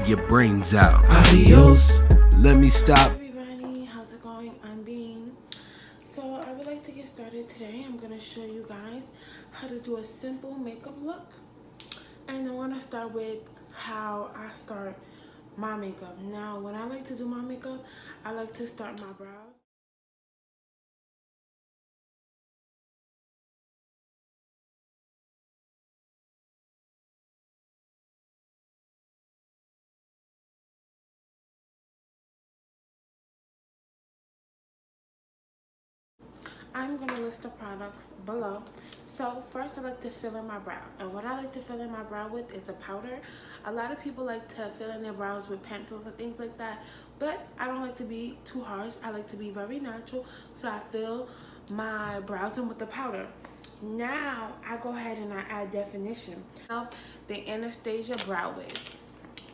your brains out. Adios. Let me stop. Everybody, how's it going? I'm Bean. So I would like to get started today. I'm going to show you guys how to do a simple makeup look. And I'm going to start with how I start my makeup. Now, when I like to do my makeup, I like to start my brows. I'm going to list the products below. So first I like to fill in my brow. And what I like to fill in my brow with is a powder. A lot of people like to fill in their brows with pencils and things like that. But I don't like to be too harsh. I like to be very natural. So I fill my brows in with the powder. Now I go ahead and I add definition. Now the Anastasia Brow Wiz.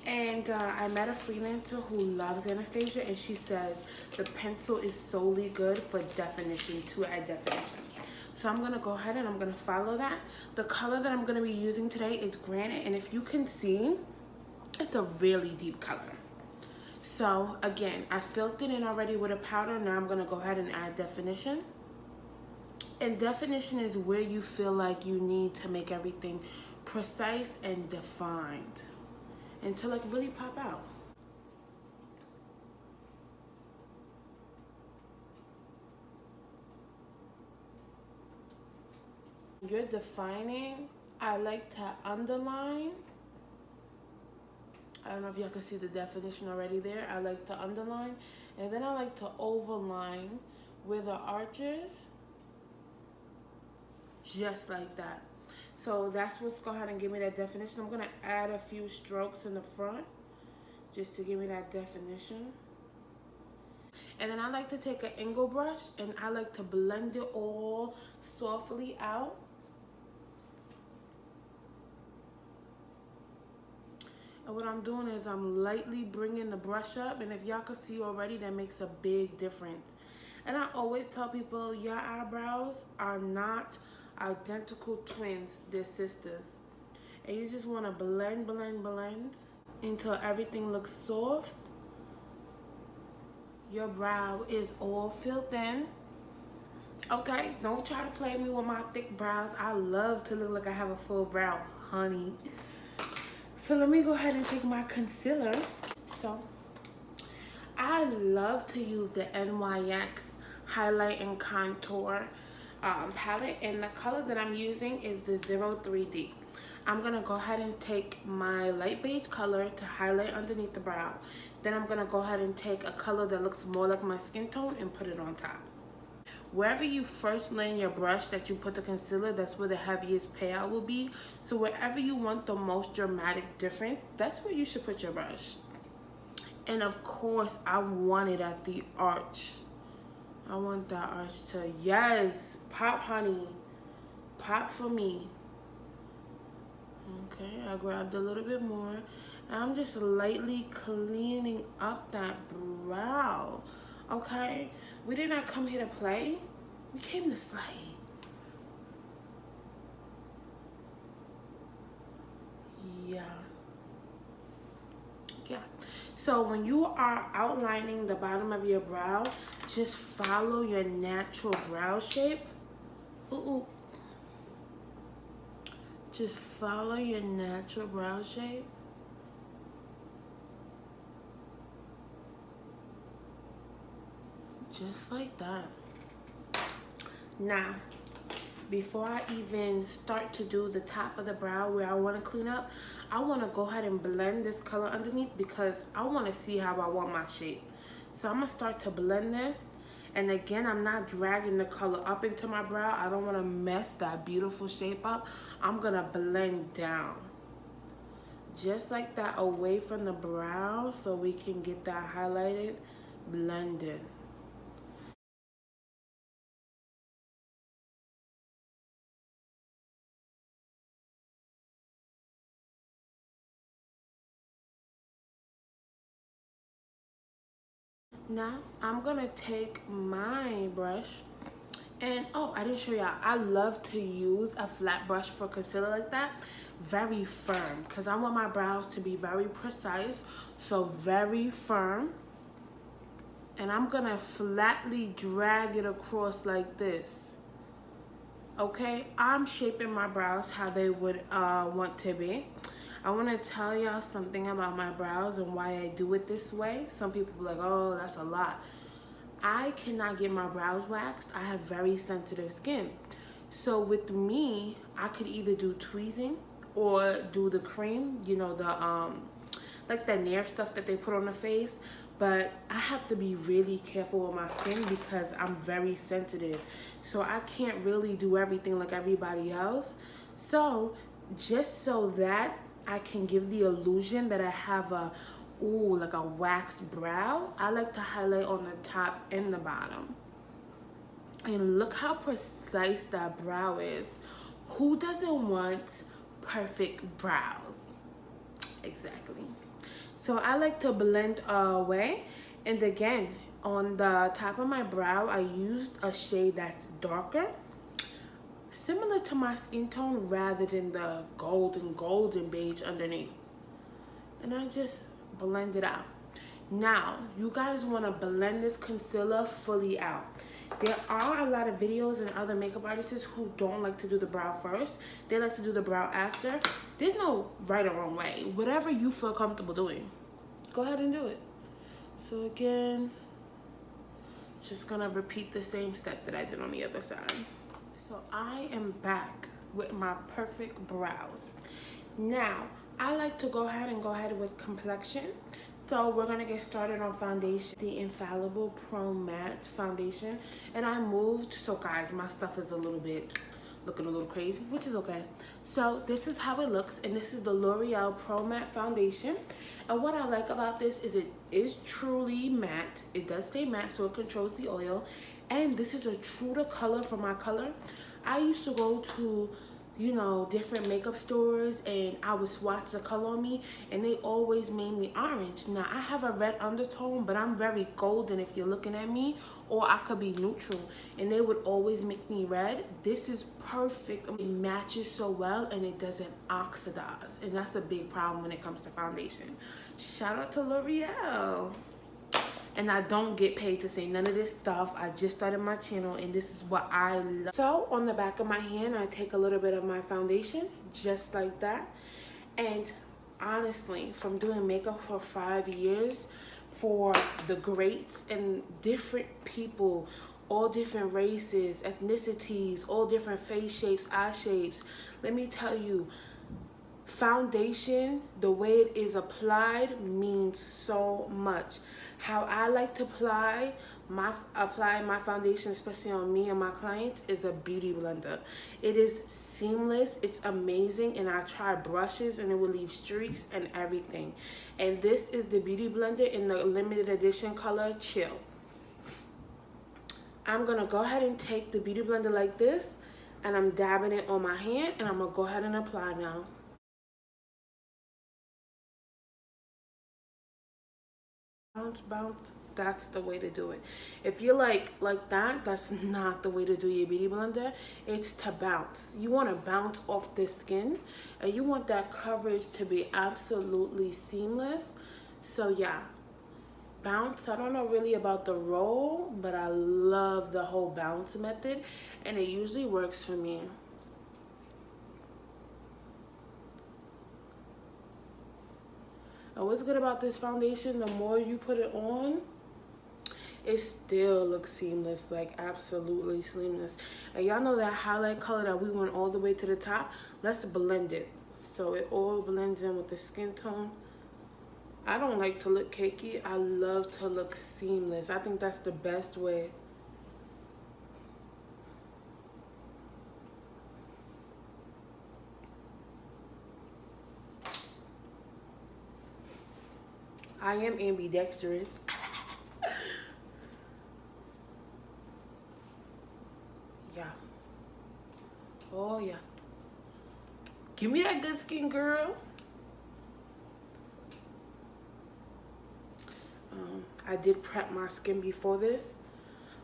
And I met a freelancer who loves Anastasia, and she says the pencil is solely good for definition, to add definition. So I'm gonna go ahead and I'm gonna follow that. The color that I'm gonna be using today is Granite, and if you can see, it's a really deep color. So again, I filled it in already with a powder. Now I'm gonna go ahead and add definition. And definition is where you feel like you need to make everything precise and defined, and to like really pop out. You're defining, I like to underline. I don't know if y'all can see the definition already there. I like to underline, and then I like to overline where the arches, just like that. So that's what's go ahead and give me that definition. I'm gonna add a few strokes in the front just to give me that definition. And then I like to take an angle brush and I like to blend it all softly out. And what I'm doing is I'm lightly bringing the brush up, and if y'all can see already, that makes a big difference. And I always tell people, your eyebrows are not identical twins, they're sisters. And you just want to blend until everything looks soft. Your brow is all filled in. Okay, don't try to play me with my thick brows. I love to look like I have a full brow, honey. So let me go ahead and take my concealer. So I love to use the NYX Highlight and Contour palette, and the color that I'm using is the 03D. I'm gonna go ahead and take my light beige color to highlight underneath the brow. Then I'm gonna go ahead and take a color that looks more like my skin tone and put it on top. Wherever you first lay in your brush that you put the concealer, that's where the heaviest payout will be. So wherever you want the most dramatic difference, that's where you should put your brush. And of course, I want it at the arch. I want that arch to, yes, pop, honey. Pop for me. Okay, I grabbed a little bit more. And I'm just lightly cleaning up that brow. Okay, we did not come here to play. We came to slay. Yeah. So when you are outlining the bottom of your brow, just follow your natural brow shape. Ooh. Just follow your natural brow shape. Just like that. Now, before I even start to do the top of the brow where I want to clean up, I want to go ahead and blend this color underneath because I want to see how I want my shape. So I'm going to start to blend this. And again, I'm not dragging the color up into my brow. I don't want to mess that beautiful shape up. I'm going to blend down. Just like that, away from the brow so we can get that highlighted, blended. Now I'm gonna take my brush And oh, I didn't show y'all, I love to use a flat brush for concealer like that. Very firm, because I want my brows to be very precise. So very firm. And I'm gonna flatly drag it across like this. Okay, I'm shaping my brows how they would want to be. I want to tell y'all something about my brows and why I do it this way. Some people be like, oh, that's a lot. I cannot get my brows waxed. I have very sensitive skin. So with me, I could either do tweezing or do the cream, you know, the like that Nair stuff that they put on the face. But I have to be really careful with my skin because I'm very sensitive. So I can't really do everything like everybody else. So just so that I can give the illusion that I have a, ooh, like a waxed brow, I like to highlight on the top and the bottom. And look how precise that brow is. Who doesn't want perfect brows? Exactly. So I like to blend away. And again, on the top of my brow, I used a shade that's darker, similar to my skin tone rather than the golden beige underneath. And I just blend it out. Now, you guys want to blend this concealer fully out. There are a lot of videos and other makeup artists who don't like to do the brow first. They like to do the brow after. There's no right or wrong way. Whatever you feel comfortable doing, go ahead and do it. So again, just gonna repeat the same step that I did on the other side. So I am back with my perfect brows. Now, I like to go ahead with complexion. So we're gonna get started on foundation. The Infallible Pro Matte Foundation. And I moved, so guys, my stuff is looking a little crazy, which is okay. So this is how it looks, and this is the L'Oreal Pro Matte Foundation. And what I like about this is it is truly matte. It does stay matte, so it controls the oil. And this is a true to color for my color. I used to go to, you know, different makeup stores and I would swatch the color on me and they always made me orange. Now I have a red undertone, but I'm very golden if you're looking at me, or I could be neutral and they would always make me red. This is perfect. It matches so well and it doesn't oxidize, and that's a big problem when it comes to foundation. Shout out to L'Oreal. And I don't get paid to say none of this stuff. I just started my channel and this is what I love. So on the back of my hand, I take a little bit of my foundation, just like that. And honestly, from doing makeup for 5 years, for the greats and different people, all different races, ethnicities, all different face shapes, eye shapes, let me tell you, foundation, the way it is applied, means so much. How I like to apply my foundation, especially on me and my clients, is a beauty blender. It is seamless, it's amazing, and I try brushes and it will leave streaks and everything. And this is the beauty blender in the limited edition color Chill. I'm gonna go ahead and take the beauty blender like this, and I'm dabbing it on my hand, and I'm gonna go ahead and apply now. Bounce, that's the way to do it. If you're like that, that's not the way to do your beauty blender. It's to bounce. You want to bounce off the skin, and you want that coverage to be absolutely seamless. So yeah, bounce. I don't know really about the roll, but I love the whole bounce method, and it usually works for me. And what's good about this foundation, the more you put it on, it still looks seamless, like absolutely seamless. And y'all know that highlight color that we went all the way to the top? Let's blend it so it all blends in with the skin tone. I don't like to look cakey. I love to look seamless. I think that's the best way. I am ambidextrous. Yeah. Oh yeah. Give me that good skin, girl. I did prep my skin before this.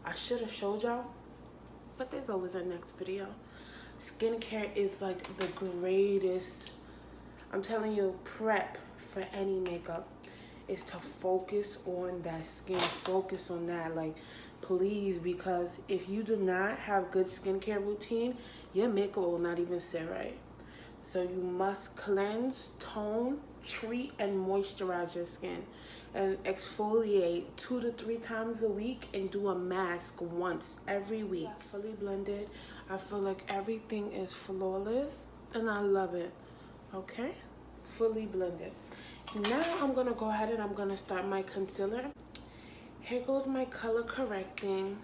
I should have showed y'all. but there's always a next video. Skincare is like the greatest, I'm telling you, prep for any makeup is to focus on that skin, focus on that, like, please, because if you do not have good skincare routine, your makeup will not even sit right. So you must cleanse, tone, treat, and moisturize your skin, and exfoliate 2 to 3 times a week, and do a mask once every week. Fully blended. I feel like everything is flawless and I love it. Okay, fully blended. Now I'm gonna go ahead and I'm gonna start my concealer. Here goes my color correcting.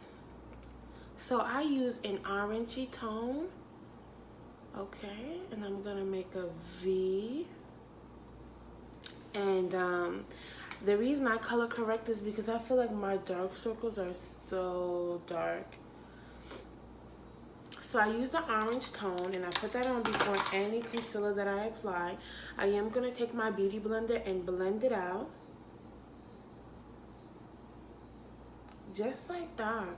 So I use an orangey tone. Okay, and I'm gonna make a V. And the reason I color correct is because I feel like my dark circles are so dark. So I use the orange tone and I put that on before any concealer that I apply. I am gonna take my beauty blender and blend it out. Just like that.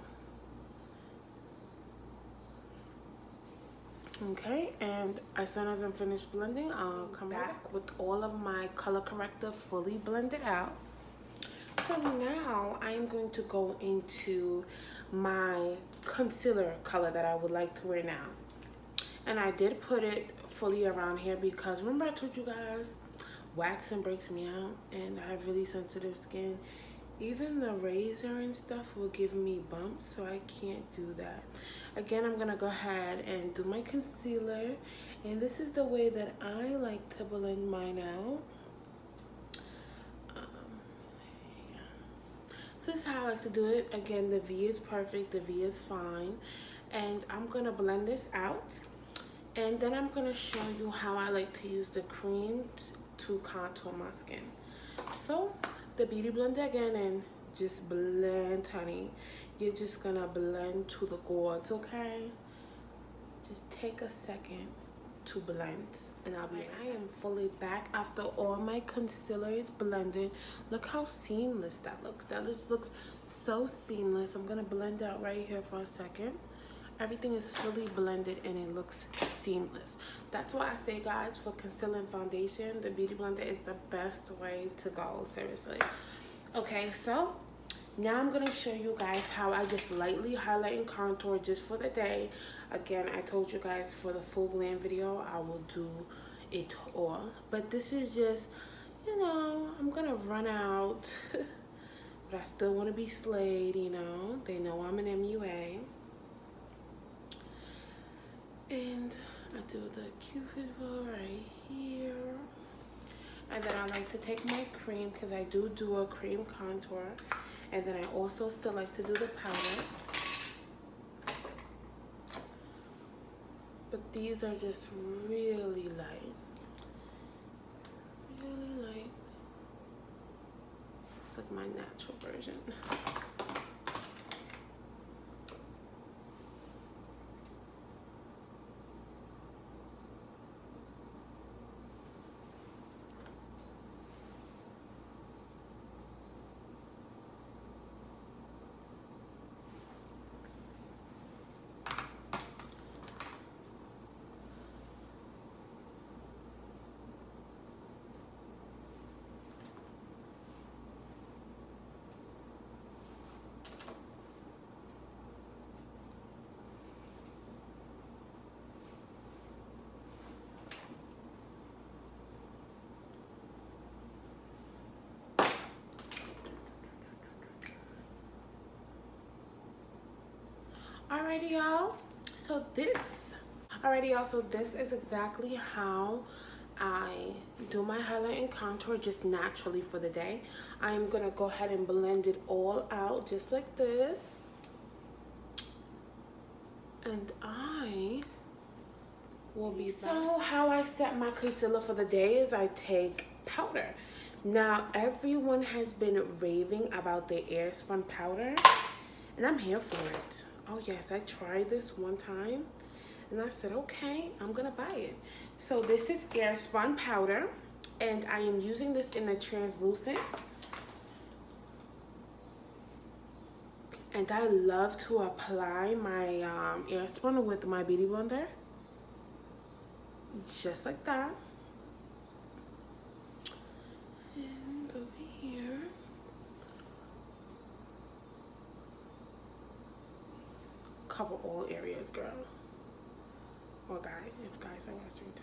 Okay, and as soon as I'm finished blending, I'll come back with all of my color corrector fully blended out. So now I am going to go into my concealer color that I would like to wear now. And I did put it fully around here because remember I told you guys waxing breaks me out and I have really sensitive skin. Even the razor and stuff will give me bumps, so I can't do that. Again, I'm gonna go ahead and do my concealer, and this is the way that I like to blend mine out. So this is how I like to do it. Again, the V is perfect, the V is fine, and I'm gonna blend this out, and then I'm gonna show you how I like to use the cream to contour my skin. So the beauty blender again, and just blend, honey. You're just gonna blend to the gourds, okay? Just take a second to blend, and I'll be right. I am fully back after all my concealer is blended. Look how seamless that looks. That just looks so seamless. I'm gonna blend out right here for a second. Everything is fully blended and it looks seamless. That's why I say, guys, for concealing foundation, the beauty blender is the best way to go, seriously. Okay, so now I'm gonna show you guys how I just lightly highlight and contour just for the day. Again, I told you guys for the full glam video I will do it all, but this is just, you know, I'm gonna run out but I still want to be slayed, you know. They know I'm an MUA. And I do the Cupid bow right here. And then I like to take my cream because I do a cream contour. And then I also still like to do the powder. But these are just really light. Really light. It's like my natural version. Alrighty, y'all. So this is exactly how I do my highlight and contour just naturally for the day. I am gonna go ahead and blend it all out just like this. And I will be back. So how I set my concealer for the day is I take powder. Now everyone has been raving about the Airspun powder and I'm here for it. Oh yes, I tried this one time and I said, okay, I'm gonna buy it. So this is Airspun powder and I am using this in the translucent. And I love to apply my air spun with my beauty blender. Just like that. And over here. Cover all areas, girl. Or guy, if guys are watching too.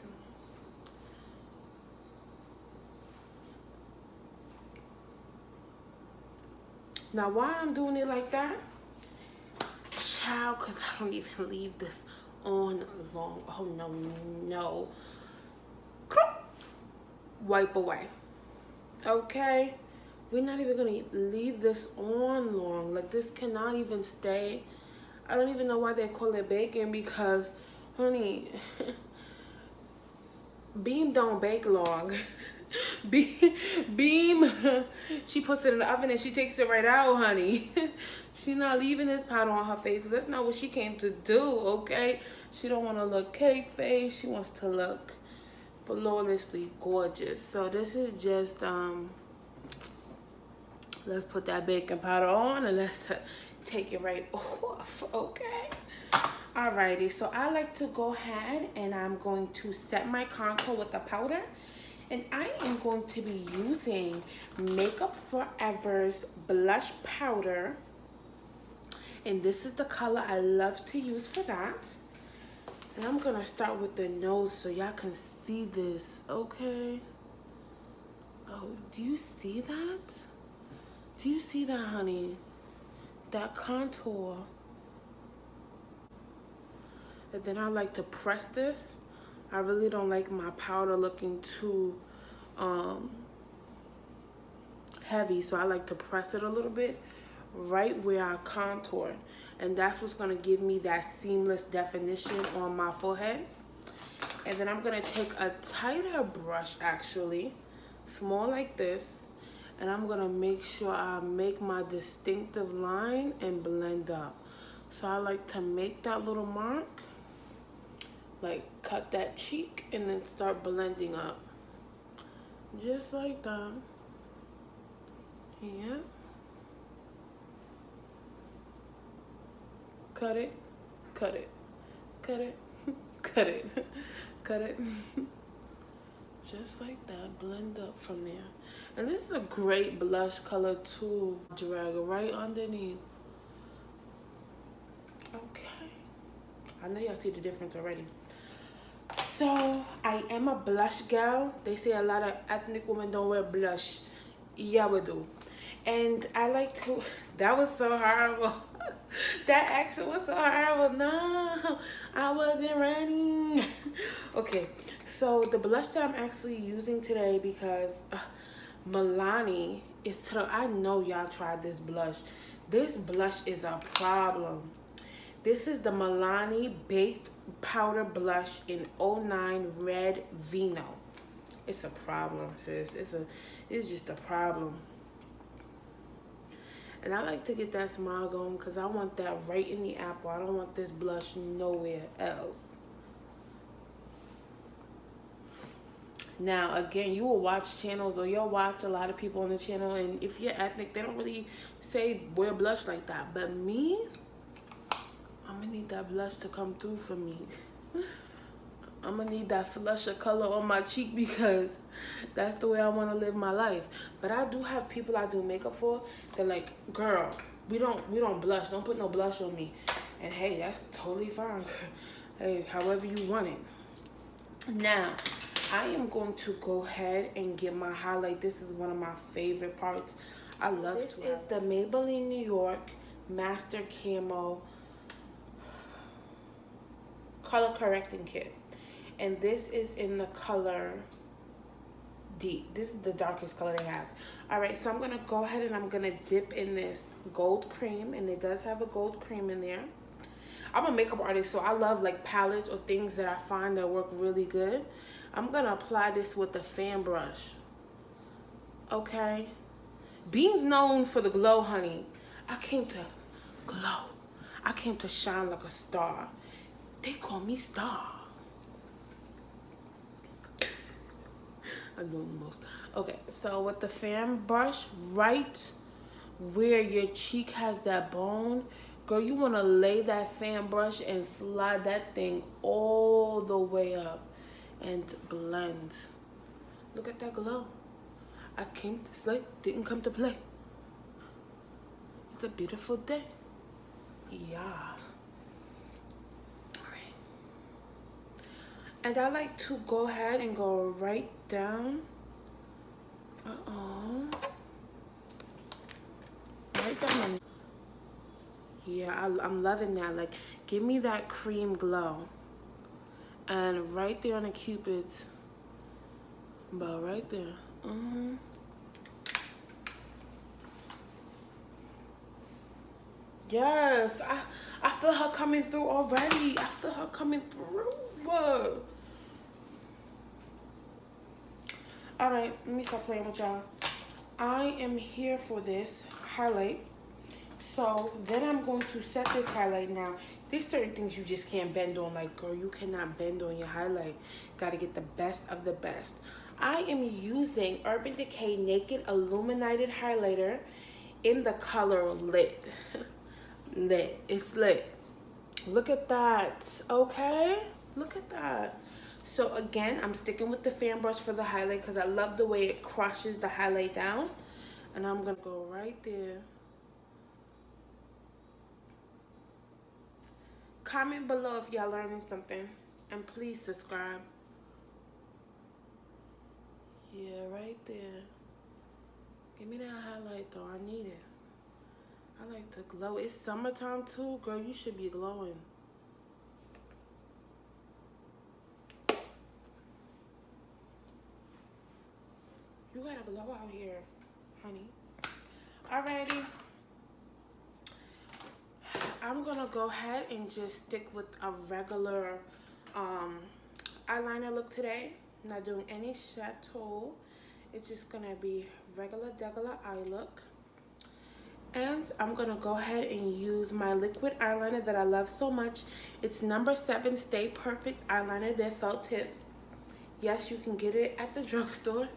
Now, why I'm doing it like that? Child, because I don't even leave this on long. Oh, no, no. Wipe away. Okay? We're not even going to leave this on long. Like, this cannot even stay. I don't even know why they call it baking because, honey, Beam don't bake long. Beam, she puts it in the oven and she takes it right out, honey. She's not leaving this powder on her face. That's not what she came to do, okay? She don't want to look cake face. She wants to look flawlessly gorgeous. So this is just, let's put that baking powder on and let's take it right off, okay? Alrighty, so I like to go ahead and I'm going to set my contour with the powder. And I am going to be using Makeup Forever's blush powder. And this is the color I love to use for that. And I'm going to start with the nose so y'all can see this, okay? Oh, do you see that? Do you see that, honey? That contour. And then I like to press this. I really don't like my powder looking too heavy, so I like to press it a little bit right where I contour, and that's what's going to give me that seamless definition on my forehead. And then I'm going to take a tighter brush, actually small like this, and I'm going to make sure I make my distinctive line and blend up. So I like to make that little mark, like cut that cheek and then start blending up just like that. Yeah, cut it, cut it, cut it, cut it, cut it. Just like that, blend up from there. And this is a great blush color too. Drag it right underneath. Okay, I know y'all see the difference already. So I am a blush gal. They say a lot of ethnic women don't wear blush. Yeah, we do. And I like to, that was so horrible. That accent was so horrible. No, I wasn't ready. Okay, so the blush that I'm actually using today, because Milani is to, I know y'all tried this blush. This blush is a problem. This is the Milani Baked Powder Blush in 09 Red Vino. It's a problem, sis. It's just a problem. And I like to get that smile going because I want that right in the apple. I don't want this blush nowhere else. Now, again, you will watch channels, or you'll watch a lot of people on the channel, and if you're ethnic, they don't really say wear blush like that. But me, I'm gonna need that blush to come through for me. I'm gonna need that flush of color on my cheek because that's the way I want to live my life. But I do have people I do makeup for. They're like, girl, we don't blush. Don't put no blush on me. And hey, that's totally fine. Hey, however you want it. Now, I am going to go ahead and get my highlight. This is one of my favorite parts. I love this. This is the Maybelline New York Master Camo Color Correcting Kit. And this is in the color Deep. This is the darkest color they have. Alright, so I'm going to go ahead and I'm going to dip in this gold cream. And it does have a gold cream in there. I'm a makeup artist, so I love like palettes or things that I find that work really good. I'm going to apply this with the fan brush. Okay? Being's known for the glow, honey. I came to glow. I came to shine like a star. They call me Star. I'm doing the most. Okay, so with the fan brush right where your cheek has that bone, girl, you want to lay that fan brush and slide that thing all the way up and blend. Look at that glow. I came to slay, didn't come to play. It's a beautiful day. Yeah. Alright. And I like to go ahead and go right down. Right down. Yeah, I'm loving that. Like, give me that cream glow. And right there on the Cupid's bow, right there. Yes, I feel her coming through already. I feel her coming through. Whoa. All right, let me stop playing with y'all. I am here for this highlight. So then I'm going to set this highlight now. There's certain things you just can't bend on. Like, girl, you cannot bend on your highlight. Got to get the best of the best. I am using Urban Decay Naked Illuminated Highlighter in the color Lit. Lit. It's lit. Look at that. Okay? Look at that. So again, I'm sticking with the fan brush for the highlight because I love the way it crushes the highlight down. And I'm going to go right there. Comment below if y'all learning something. And please subscribe. Yeah, right there. Give me that highlight though. I need it. I like to glow. It's summertime too. Girl, you should be glowing. You gotta glow out here, honey. Alrighty. I'm gonna go ahead and just stick with a regular eyeliner look today. Not doing any chateau. It's just gonna be regular eye look. And I'm gonna go ahead and use my liquid eyeliner that I love so much. It's number 7 Stay Perfect eyeliner, their felt tip. Yes, you can get it at the drugstore.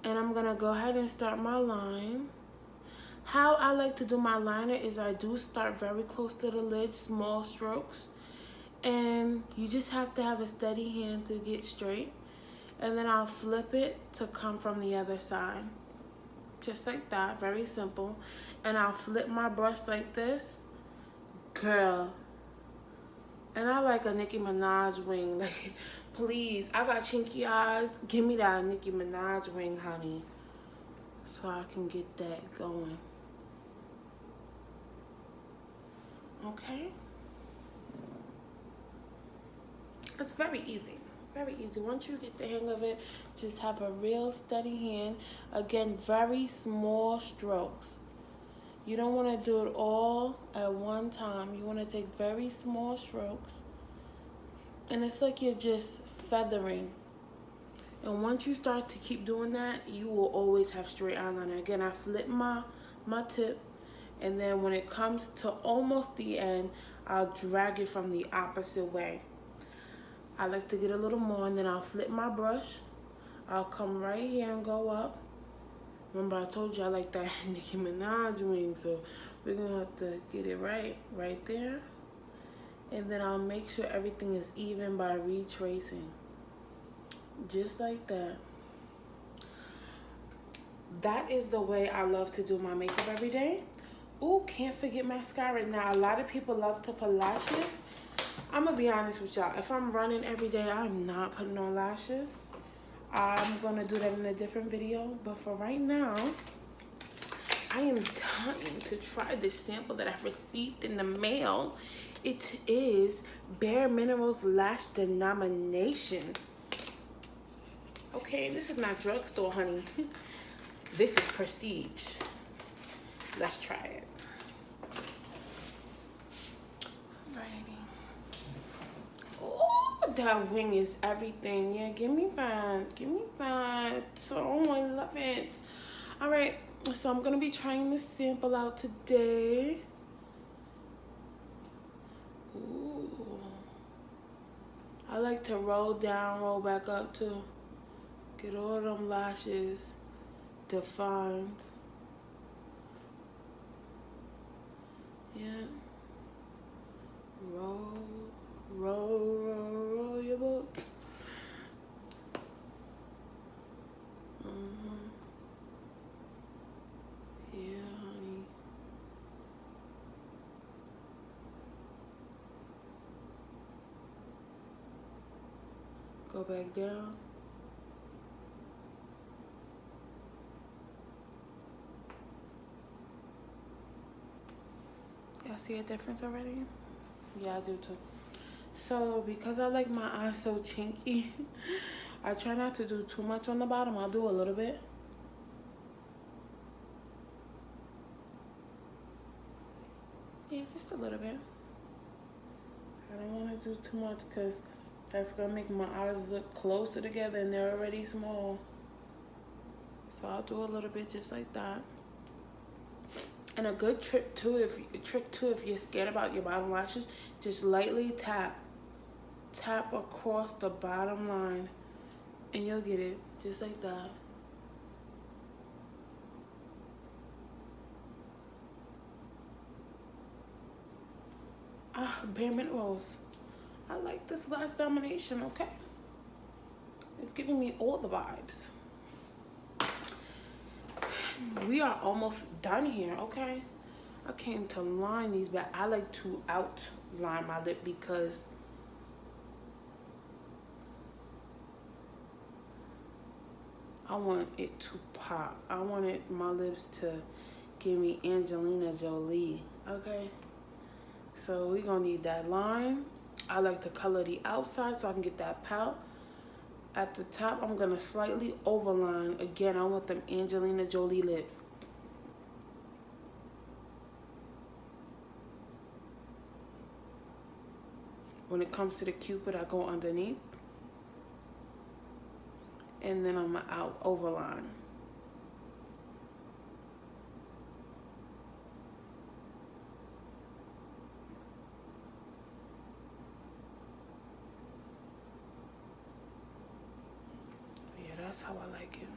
And I'm gonna go ahead and start my line. How I like to do my liner is I do start very close to the lid, small strokes. And you just have to have a steady hand to get straight. And then I'll flip it to come from the other side. Just like that, very simple. And I'll flip my brush like this. Girl. And I like a Nicki Minaj wing. Like, please, I got chinky eyes. Give me that Nicki Minaj wing, honey. So I can get that going. Okay? It's very easy. Very easy. Once you get the hang of it, just have a real steady hand. Again, very small strokes. You don't want to do it all at one time. You want to take very small strokes. And it's like you're just feathering. And once you start to keep doing that, you will always have straight eyeliner. Again, I flip my tip. And then when it comes to almost the end, I'll drag it from the opposite way. I like to get a little more, and then I'll flip my brush. I'll come right here and go up. Remember, I told you I like that Nicki Minaj wing, so we're going to have to get it right there. And then I'll make sure everything is even by retracing. Just like that. That is the way I love to do my makeup every day. Ooh, can't forget mascara. Now, a lot of people love to put lashes. I'm going to be honest with y'all. If I'm running every day, I'm not putting on lashes. I'm going to do that in a different video. But for right now, I am dying to try this sample that I've received in the mail. It is Bare Minerals Lash Denomination. Okay, this is not drugstore, honey. This is prestige. Let's try it. That wing is everything. Yeah, give me that. Give me that. Oh, I love it. All right, so I'm gonna be trying this sample out today. Ooh. I like to roll down, roll back up to get all them lashes defined. Yeah. Roll, roll, roll, roll your boat. Yeah, honey. Go back down. Y'all see a difference already? Yeah, I do too. So because I like my eyes so chinky, I try not to do too much on the bottom. I'll do a little bit. Yeah, just a little bit. I don't want to do too much because that's going to make my eyes look closer together and they're already small. So I'll do a little bit just like that. And a good trick too, if you're scared about your bottom lashes, just lightly tap across the bottom line and you'll get it just like that. Bare Minerals. I like this last domination, okay? It's giving me all the vibes. We are almost done here, okay? I came to line these, but I like to outline my lip because I want it to pop. I wanted my lips to give me Angelina Jolie, okay? So we're gonna need that line. I like to color the outside so I can get that pout. At the top, I'm gonna slightly overline. Again, I want them Angelina Jolie lips. When it comes to the Cupid, I go underneath. And then I'm out overline. That's how I like it.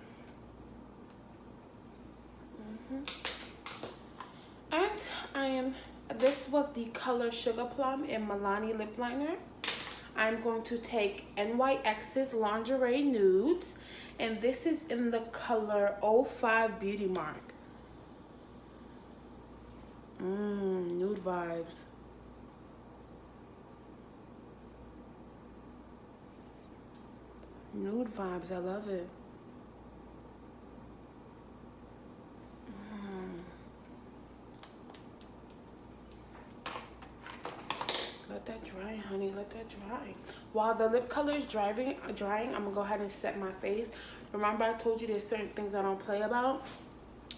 And this was the color Sugar Plum in Milani lip liner. I'm going to take NYX's Lingerie Nudes, and this is in the color 05 Beauty Mark. Nude vibes. Nude vibes, I love it. Let that dry, honey, let that dry. While the lip color is drying, I'm gonna go ahead and set my face. Remember I told you there's certain things I don't play about?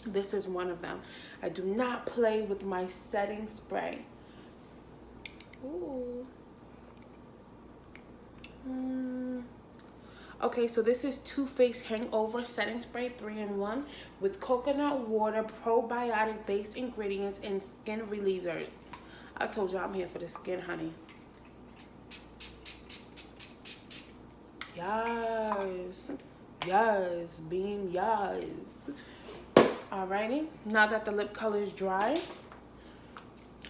This is one of them. I do not play with my setting spray. Ooh. Okay, so this is Too Faced Hangover Setting Spray 3-in-1 with coconut water, probiotic-based ingredients, and skin relievers. I told you I'm here for the skin, honey. Yes. Yes, beam, yes. Alrighty, now that the lip color is dry,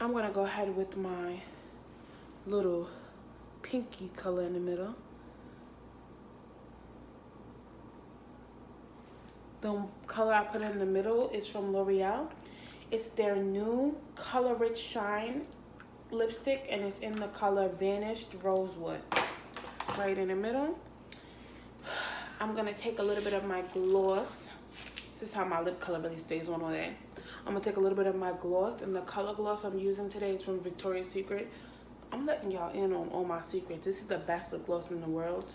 I'm going to go ahead with my little pinky color in the middle. The color I put in the middle is from L'Oreal. It's their new Color Rich Shine lipstick, and it's in the color Vanished Rosewood. Right in the middle. I'm going to take a little bit of my gloss. This is how my lip color really stays on all day. I'm going to take a little bit of my gloss, and the color gloss I'm using today is from Victoria's Secret. I'm letting y'all in on all my secrets. This is the best lip gloss in the world.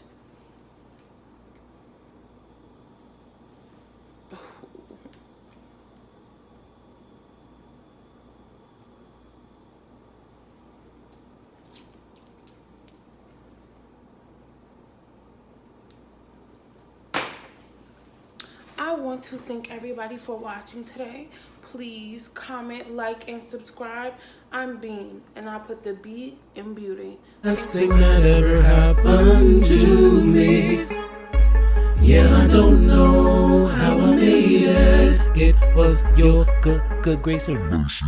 I want to thank everybody for watching today. Please comment, like, and subscribe. I'm Bean, and I put the B in beauty. Best thing that ever happened to me. Yeah, I don't know how I made it. It was your good grace and mercy.